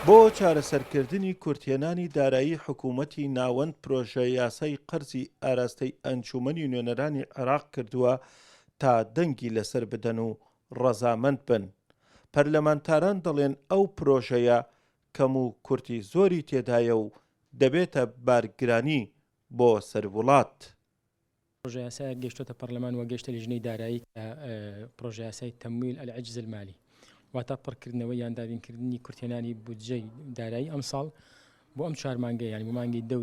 بۆ چارەسەرکردنی کورتێنانی دارایی حکوومەتی ناوەند پرۆژە یاسای قەرزی ئاراستەی ئەنجومەنی نوێنەرانی عێراق کردووە تا دەنگی لەسەر بدەن و ڕەزامەند بن. پەرلەمانتاران دەڵێن ئەو پرۆژەیە کەم و کورتی زۆری تێدایە و دەبێتە بارگرانی بۆ سەروڵات. پرۆژە یاسایە گەیشتۆتە پەرلەمان وە گەیشتە لیژنەی دارایی کە پرۆژە یاسای تەمویل العجز المالی واتە پڕکردنەوەی یان دابینکردنی کورتێنانی بودجەی دارایی ئەم ساڵ بۆ ئەم 4 مانگە ینی مانگی 10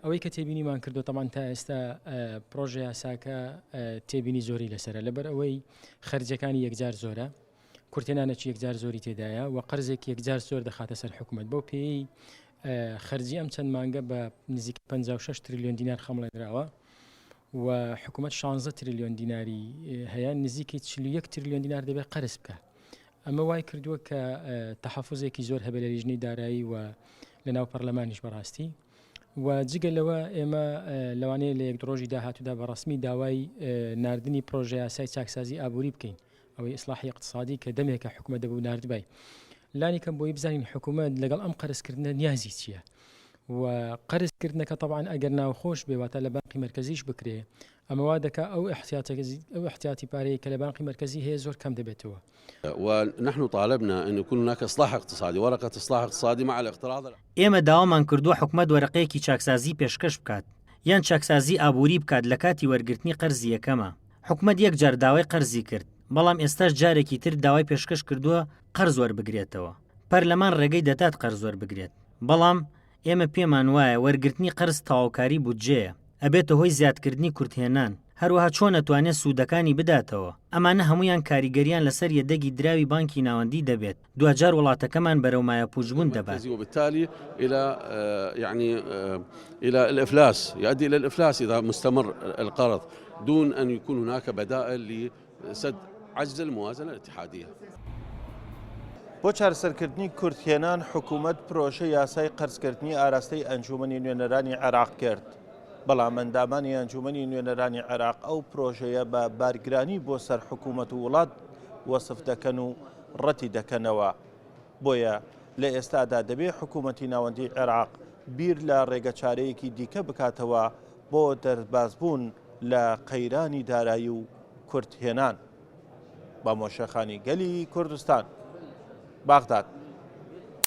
ئەوەی کە تێبینیمان کردو تەمان تا ئێستا پرۆژە یاساکە تێبینی زۆری لەسرە لەبەر ئەوەی خەرجەکانی یەکجار زۆرە کورتێنانێکی یەکجار زۆری تێدایە و قەرزێکی یەکجار زۆر دەخاتە سەر حکوومەت بۆ پێی خەرجی ئەم چەند مانگە بە نزیک 56 تریلیۆن دینار خەمڵێنراوە و حکوومەت 16 تریلیۆن دیناری هەیە نزیکی 41 تریلیۆن دینار دەبێت قەرز بکە. ئەمە وای کردووە کە تەحەفوزێکی زۆر هەبێت لە لیژنەی دارایی و لەناو پەرلەمانیش بەڕاستی و جگە لەوە ئێمە لەوانەیە لە یەک ڕۆژی داهاتوودا بە ڕسمی داوای نردنی پرۆژە یاسای چاکسازی ئابووری بکەین ئەوەی ئیسلاحی اقتصادی کە دەمێکە حکوومەت دەبوو نردبای لانی کەم بۆی بزانین حکوومەت لەگەڵ ئەم قەرزکردنە نیازی چییە و قەرزکردنەکە تەبعاً ئەگەر ناوخۆش بێواتە لە بانقی مرکزیش بکرێ ئەمەوا دەکا ئەو احتیاطی پارەیە کە لە بانقی مرکزی هەیە زۆر کەم دەبێتەوە. ونحن طالبنا أن يكون هناك إصلاح اقتصادي ورقة إصلاح اقتصادي مع الاقتراض. ئێمە داوامان کردووە حکوومەت وەرەقەیەکی چاکسازی پێشکەش بکات یان چاکسازی ئابووری بکات لە کاتی وەرگرتنی قەرزی یەکەمە. حکوومەت یەک جار داوای قەرزی کرد بەڵام ئێستاش جارێکی تر داوای پێشکەش کردووە قەرز وەربگرێتەوە. پەرلەمان ڕێگەی دەدات قەرز وەربگرێت بەڵام ئێمە پێمان وایە وەرگرتنی قەرز تەواوکاری بودجەیە ئەبێتە هۆی زیادکردنی کورتهێنان هەروەها چۆن نەتوانێت سوودەکانی بداتەوە. ئەمانە هەمویان کاریگەریان لەسەر یەدەگی دراوی بانکی ناوەندی دەبێت دوجار وڵاتەکەمان بەرەو مایە پوچبوون دەبات. وبالتالي إلى الإفلاس يؤدي إلى الإفلاس إذا مستمر القرض دون أن يكون هناك بدائل لسد عجز الموازنة الاتحادية. بۆ چارەسەرکردنی کورتهێنان حکوومەت پرۆژە یاسای قەرزکردنی ئاراستەی ئەنجومەنی نوێنەرانی عێراق کرد بەڵام ئەندامانی ئەنجومەنی نوێنەرانی عێراق ئەو پرۆژەیە بە بارگرانی بۆ سەر حکوومەت و وڵات وەسف دەکەن و ڕەتی دەکەنەوە. بۆیە لە ئێستادا دەبێت حکوومەتی ناوەندی عێراق بیر لە ڕێگەچارەیەکی دیکە بکاتەوە بۆ دەربازبوون لە قەیرانی دارایی و کورتهێنان. بە مۆشەخانی گەلی کوردستان، باغداد.